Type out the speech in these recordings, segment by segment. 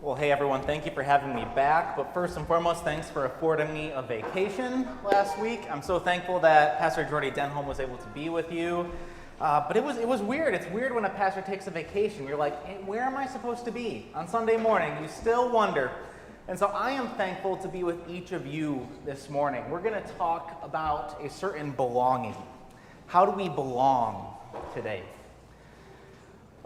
Well, hey everyone, thank you for having me back. But first and foremost, thanks for affording me a vacation last week. I'm so thankful that Pastor Jordy Denholm was able to be with you. But it was weird. It's weird when a pastor takes a vacation. You're like, hey, where am I supposed to be on Sunday morning? You still wonder. And so I am thankful to be with each of you this morning. We're going to talk about a certain belonging. How do we belong today?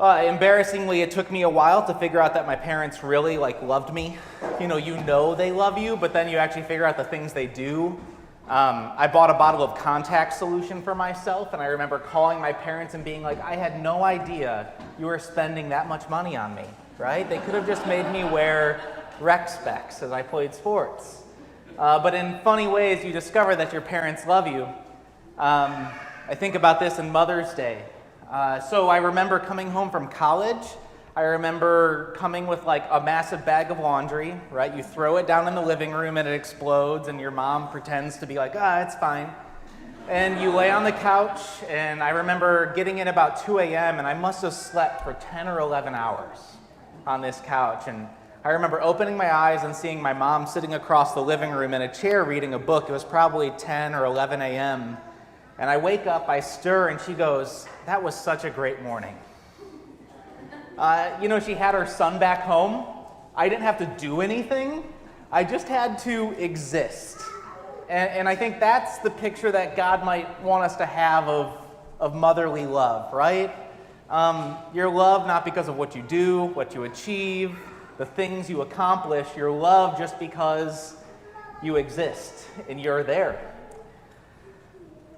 Embarrassingly, it took me a while to figure out that my parents really loved me. You know they love you, but then you actually figure out the things they do. I bought a bottle of contact solution for myself, and I remember calling my parents and being like, I had no idea you were spending that much money on me, right? They could have just made me wear rec specs as I played sports. But in funny ways, you discover that your parents love you. I think about this in Mother's Day. So I remember coming home from college. I remember coming with a massive bag of laundry, right? You throw it down in the living room and it explodes, and your mom pretends to be like, it's fine. And you lay on the couch, and I remember getting in about 2 a.m., and I must have slept for 10 or 11 hours on this couch. And I remember opening my eyes and seeing my mom sitting across the living room in a chair reading a book. It was probably 10 or 11 a.m., and I wake up, I stir, and she goes, that was such a great morning. She had her son back home. I didn't have to do anything. I just had to exist. And I think that's the picture that God might want us to have of motherly love, right? Your love not because of what you do, what you achieve, the things you accomplish. Your love just because you exist and you're there.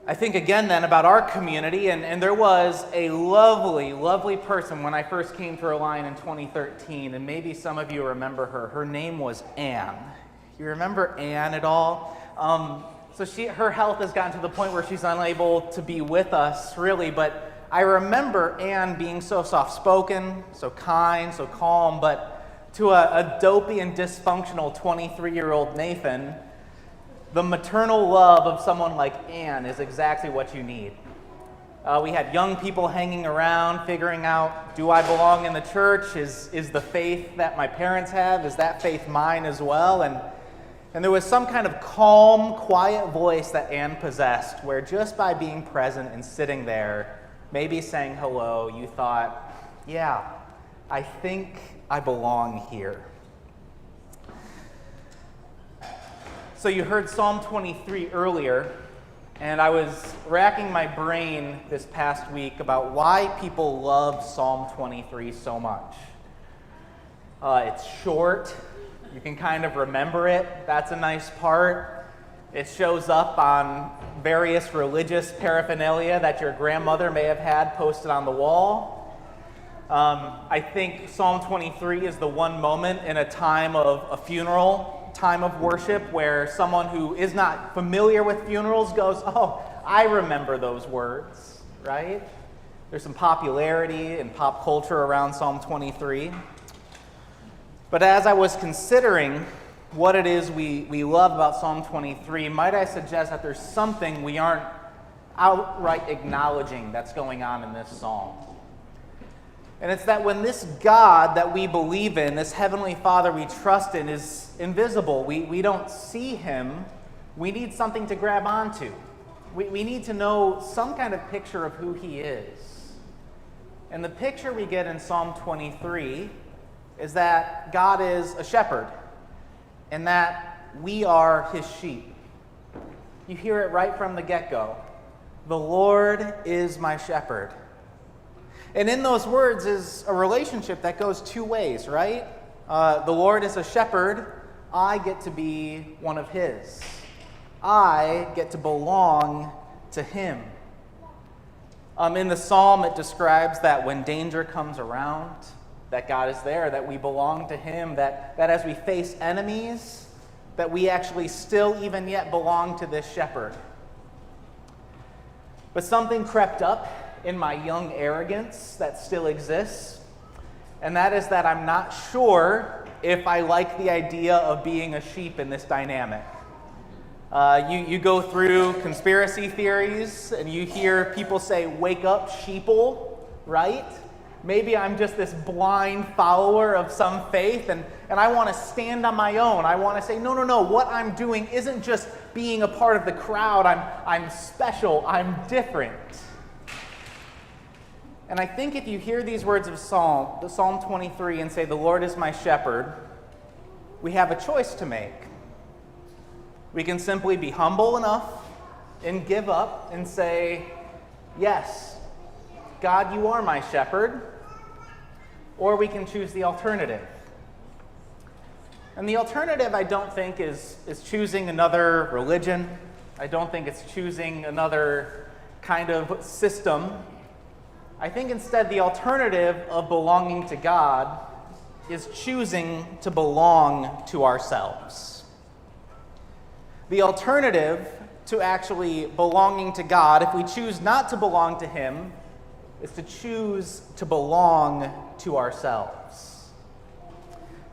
I think again then about our community, and there was a lovely, lovely person when I first came to Reliant in 2013, and maybe some of you remember her. Her name was Anne. You remember Anne at all? Her health has gotten to the point where she's unable to be with us, really, but I remember Anne being so soft-spoken, so kind, so calm, but to a dopey and dysfunctional 23-year-old Nathan, the maternal love of someone like Anne is exactly what you need. We had young people hanging around, figuring out, do I belong in the church? Is the faith that my parents have, is that faith mine as well? And there was some kind of calm, quiet voice that Anne possessed, where just by being present and sitting there, maybe saying hello, you thought, yeah, I think I belong here. So you heard Psalm 23 earlier, and I was racking my brain this past week about why people love Psalm 23 so much. It's short. You can kind of remember it. That's a nice part. It shows up on various religious paraphernalia that your grandmother may have had posted on the wall. I think Psalm 23 is the one moment in a time of a funeral, time of worship, where someone who is not familiar with funerals goes, I remember those words, right? There's some popularity in pop culture around Psalm 23. But as I was considering what it is we love about Psalm 23, might I suggest that there's something we aren't outright acknowledging that's going on in this psalm. And it's that when this God that we believe in, this Heavenly Father we trust in, is invisible, we don't see Him, we need something to grab onto. We need to know some kind of picture of who He is. And the picture we get in Psalm 23 is that God is a shepherd, and that we are His sheep. You hear it right from the get-go. The Lord is my shepherd. And in those words is a relationship that goes two ways, right? The Lord is a shepherd. I get to be one of His. I get to belong to Him. In the psalm, it describes that when danger comes around, that God is there, that we belong to Him, that as we face enemies, that we actually still even yet belong to this shepherd. But something crept up in my young arrogance that still exists, and that is that I'm not sure if I like the idea of being a sheep in this dynamic. You go through conspiracy theories, and you hear people say, wake up, sheeple, right? Maybe I'm just this blind follower of some faith, and I want to stand on my own. I want to say, no, what I'm doing isn't just being a part of the crowd. I'm special. I'm different. And I think if you hear these words of Psalm 23, and say, the Lord is my shepherd, we have a choice to make. We can simply be humble enough and give up and say, yes, God, you are my shepherd. Or we can choose the alternative. And the alternative, I don't think, is choosing another religion. I don't think it's choosing another kind of system. I think instead the alternative of belonging to God is choosing to belong to ourselves. The alternative to actually belonging to God, if we choose not to belong to Him, is to choose to belong to ourselves.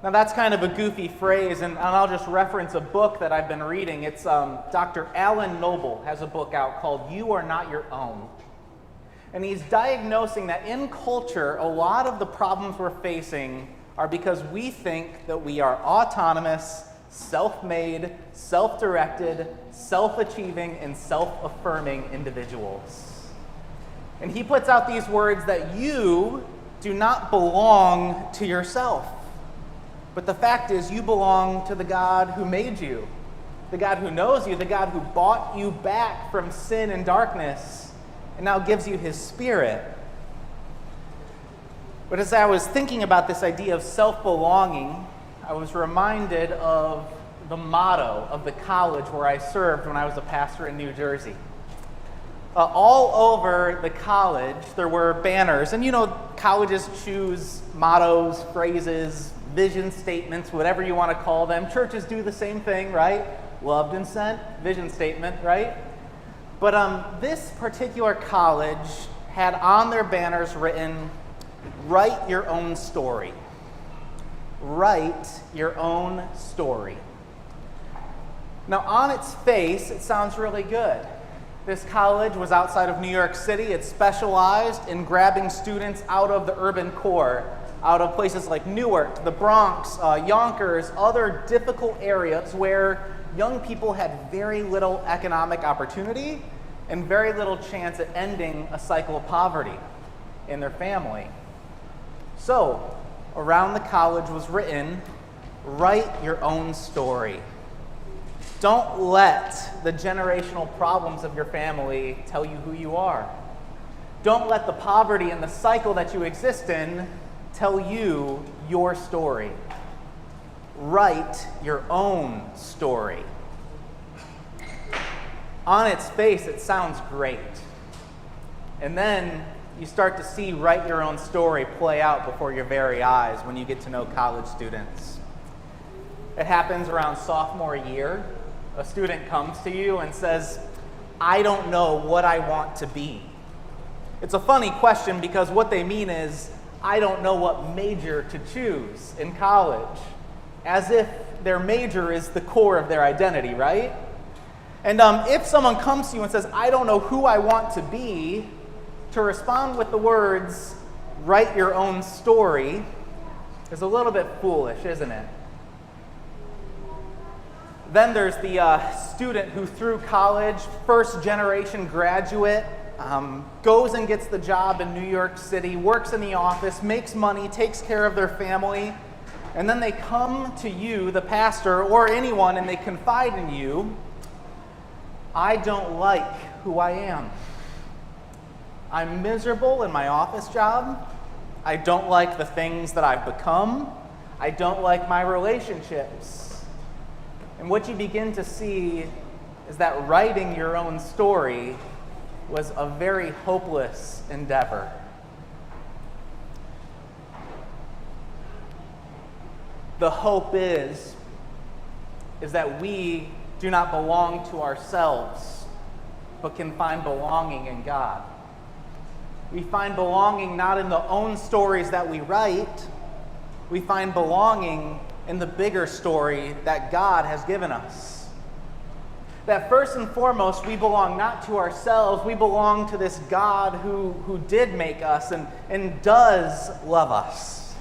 Now that's kind of a goofy phrase, and I'll just reference a book that I've been reading. It's Dr. Alan Noble has a book out called You Are Not Your Own. And he's diagnosing that in culture, a lot of the problems we're facing are because we think that we are autonomous, self-made, self-directed, self-achieving, and self-affirming individuals. And he puts out these words that you do not belong to yourself. But the fact is, you belong to the God who made you, the God who knows you, the God who bought you back from sin and darkness, and now gives you His Spirit. But as I was thinking about this idea of self-belonging, I was reminded of the motto of the college where I served when I was a pastor in New Jersey. All over the college, there were banners. And colleges choose mottos, phrases, vision statements, whatever you want to call them. Churches do the same thing, right? Loved and sent, vision statement, right? But this particular college had on their banners written, "Write your own story." Write your own story. Now, on its face, it sounds really good. This college was outside of New York City. It specialized in grabbing students out of the urban core, out of places like Newark, the Bronx, Yonkers, other difficult areas where young people had very little economic opportunity and very little chance at ending a cycle of poverty in their family. So, around the college was written, "Write your own story." Don't let the generational problems of your family tell you who you are. Don't let the poverty and the cycle that you exist in tell you your story. Write your own story. On its face, it sounds great. And then you start to see write your own story play out before your very eyes when you get to know college students. It happens around sophomore year. A student comes to you and says, "I don't know what I want to be." It's a funny question because what they mean is, I don't know what major to choose in college, as if their major is the core of their identity, right? And if someone comes to you and says, "I don't know who I want to be," to respond with the words, "Write your own story," is a little bit foolish, isn't it? Then there's the student who through college, first generation graduate, goes and gets the job in New York City, works in the office, makes money, takes care of their family, and then they come to you, the pastor, or anyone, and they confide in you, "I don't like who I am. I'm miserable in my office job. I don't like the things that I've become. I don't like my relationships." And what you begin to see is that writing your own story was a very hopeless endeavor. The hope is that we do not belong to ourselves, but can find belonging in God. We find belonging not in the own stories that we write. We find belonging in the bigger story that God has given us. that first and foremost, we belong not to ourselves, we belong to this God who did make us and does love us.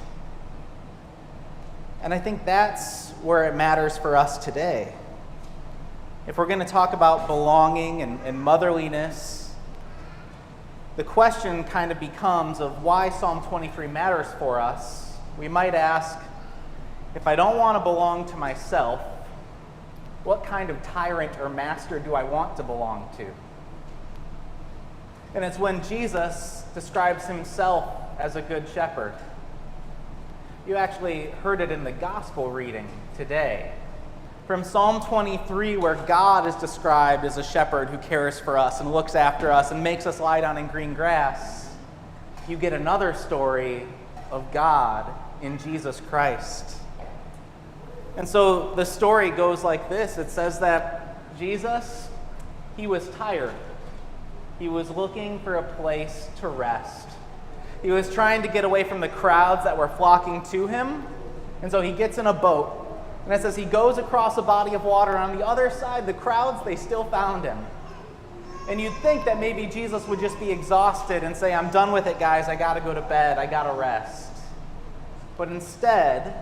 And I think that's where it matters for us today. If we're going to talk about belonging and motherliness, the question kind of becomes of why Psalm 23 matters for us. We might ask, if I don't want to belong to myself, what kind of tyrant or master do I want to belong to? And it's when Jesus describes himself as a good shepherd. You actually heard it in the gospel reading today. From Psalm 23, where God is described as a shepherd who cares for us and looks after us and makes us lie down in green grass, you get another story of God in Jesus Christ. And so the story goes like this. It says that Jesus, he was tired. He was looking for a place to rest. He was trying to get away from the crowds that were flocking to him. And so he gets in a boat. And it says he goes across a body of water. On the other side, the crowds, they still found him. And you'd think that maybe Jesus would just be exhausted and say, I'm done with it, guys. I got to go to bed. I got to rest. But instead,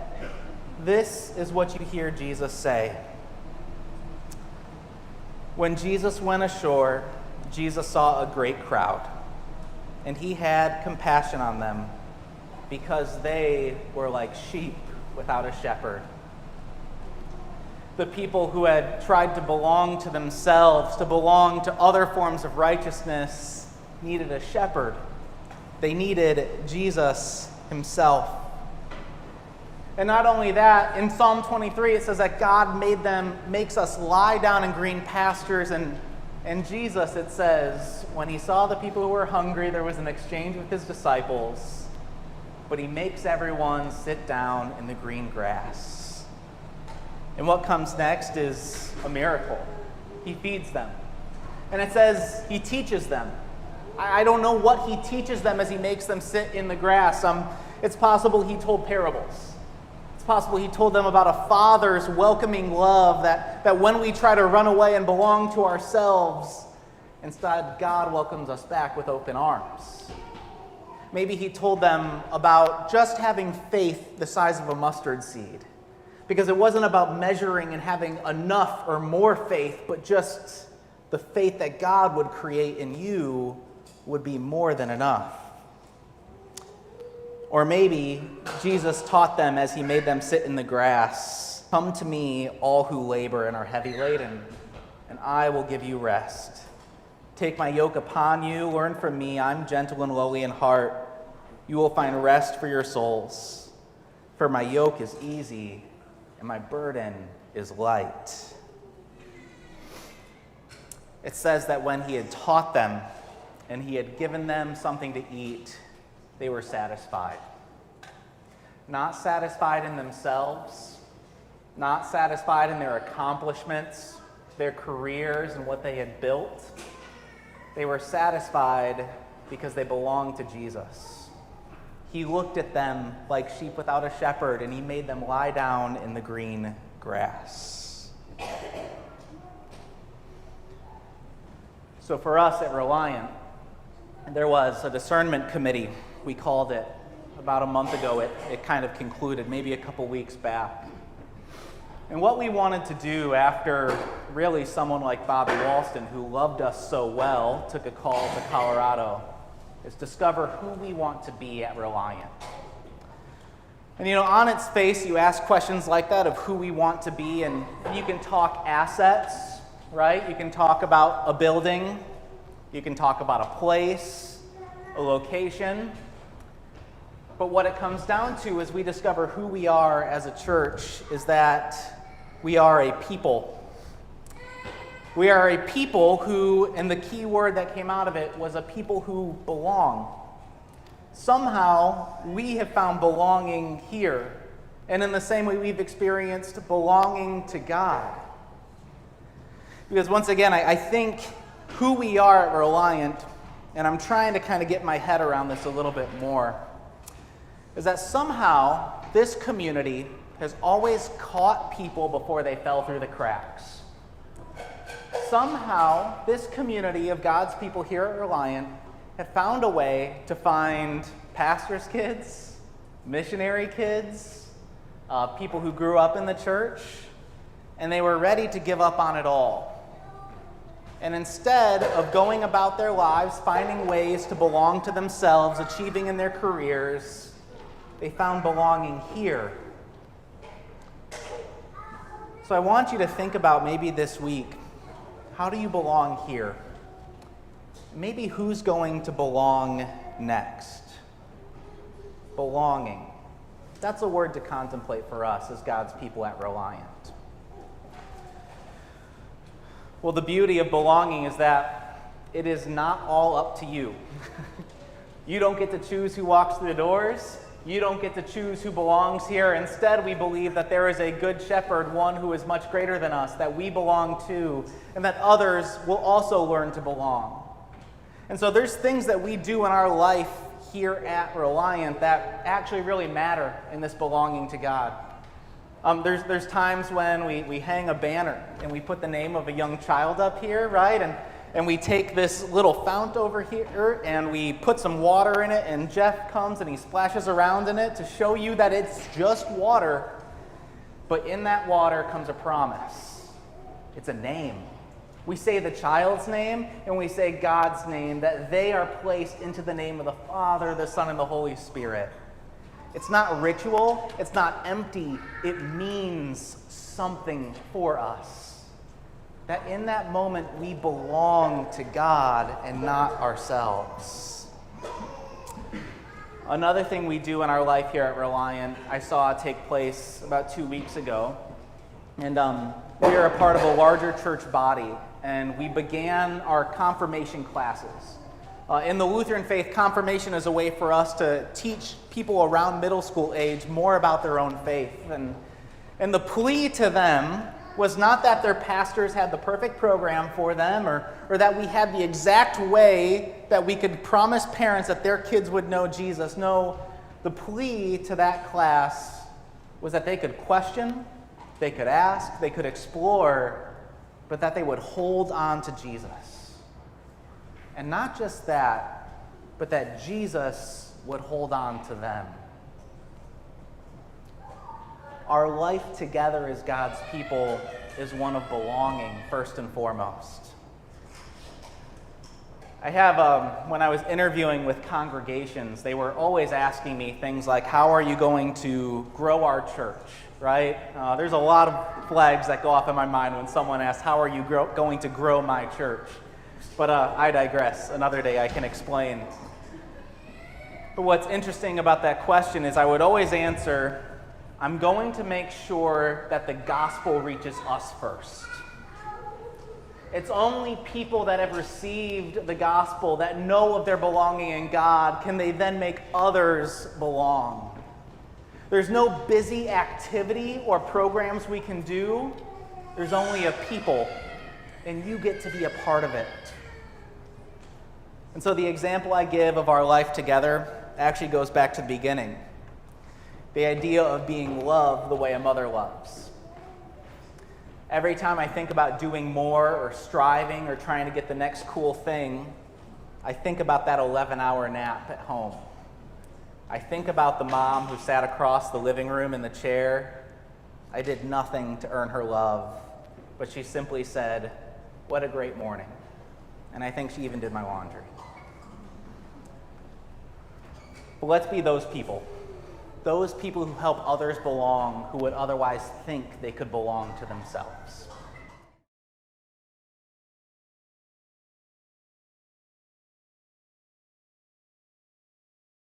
this is what you hear Jesus say. When Jesus went ashore, Jesus saw a great crowd, and he had compassion on them because they were like sheep without a shepherd. The people who had tried to belong to themselves, to belong to other forms of righteousness, needed a shepherd. They needed Jesus himself. And not only that, in Psalm 23, it says that God makes us lie down in green pastures. And Jesus, it says, when he saw the people who were hungry, there was an exchange with his disciples. But he makes everyone sit down in the green grass. And what comes next is a miracle. He feeds them. And it says he teaches them. I don't know what he teaches them as he makes them sit in the grass. It's possible he told parables. Possible he told them about a father's welcoming love that when we try to run away and belong to ourselves, instead God welcomes us back with open arms. Maybe he told them about just having faith the size of a mustard seed, because it wasn't about measuring and having enough or more faith, but just the faith that God would create in you would be more than enough. Or maybe Jesus taught them as he made them sit in the grass, "Come to me, all who labor and are heavy laden, and I will give you rest. Take my yoke upon you, learn from me, I'm gentle and lowly in heart. You will find rest for your souls. For my yoke is easy and my burden is light." It says that when he had taught them and he had given them something to eat, they were satisfied. Not satisfied in themselves, not satisfied in their accomplishments, their careers, and what they had built. They were satisfied because they belonged to Jesus. He looked at them like sheep without a shepherd, and he made them lie down in the green grass. So for us at Reliant, there was a discernment committee, we called it. About a month ago, it kind of concluded, maybe a couple weeks back. And what we wanted to do after really someone like Bobby Walston, who loved us so well, took a call to Colorado, is discover who we want to be at Reliant. And on its face, you ask questions like that of who we want to be, and you can talk assets, right? You can talk about a building, you can talk about a place, a location. But what it comes down to as we discover who we are as a church is that we are a people. We are a people who, and the key word that came out of it was a people who belong. Somehow, we have found belonging here. And in the same way, we've experienced belonging to God. Because once again, I think who we are at Reliant, and I'm trying to kind of get my head around this a little bit more, is that somehow this community has always caught people before they fell through the cracks. somehow this community of God's people here at Reliant have found a way to find pastors' kids, missionary kids, people who grew up in the church, and they were ready to give up on it all. And instead of going about their lives, finding ways to belong to themselves, achieving in their careers, they found belonging here. So I want you to think about maybe this week, how do you belong here? Maybe who's going to belong next? Belonging. That's a word to contemplate for us as God's people at Reliant. Well, the beauty of belonging is that it is not all up to you. You don't get to choose who walks through the doors. You don't get to choose who belongs here. Instead, we believe that there is a good shepherd, one who is much greater than us, that we belong to, and that others will also learn to belong. And so there's things that we do in our life here at Reliant that actually really matter in this belonging to God. There's times when we hang a banner and we put the name of a young child up here, right? And we take this little fount over here and we put some water in it, and Jeff comes and he splashes around in it to show you that it's just water. But in that water comes a promise. It's a name. We say the child's name and we say God's name, that they are placed into the name of the Father, the Son, and the Holy Spirit. It's not ritual. It's not empty. It means something for us. That in that moment we belong to God and not ourselves. Another thing we do in our life here at Reliant, I saw take place about 2 weeks ago. And we are a part of a larger church body, and we began our confirmation classes. In the Lutheran faith, confirmation is a way for us to teach people around middle school age more about their own faith. And the plea to them was not that their pastors had the perfect program for them, or that we had the exact way that we could promise parents that their kids would know Jesus. No, the plea to that class was that they could question, they could ask, they could explore, but that they would hold on to Jesus. And not just that, but that Jesus would hold on to them. Our life together as God's people is one of belonging, first and foremost. I have, when I was interviewing with congregations, they were always asking me things like, how are you going to grow our church, right? There's a lot of flags that go off in my mind when someone asks, how are you going to grow my church? But I digress. Another day I can explain. But what's interesting about that question is I would always answer, I'm going to make sure that the gospel reaches us first. It's only people that have received the gospel, that know of their belonging in God, can they then make others belong. There's no busy activity or programs we can do. There's only a people, and you get to be a part of it. And so the example I give of our life together actually goes back to the beginning. The idea of being loved the way a mother loves. Every time I think about doing more or striving or trying to get the next cool thing, I think about that 11-hour nap at home. I think about the mom who sat across the living room in the chair. I did nothing to earn her love, but she simply said, "What a great morning." And I think she even did my laundry. But let's be those people who help others belong who would otherwise think they could belong to themselves.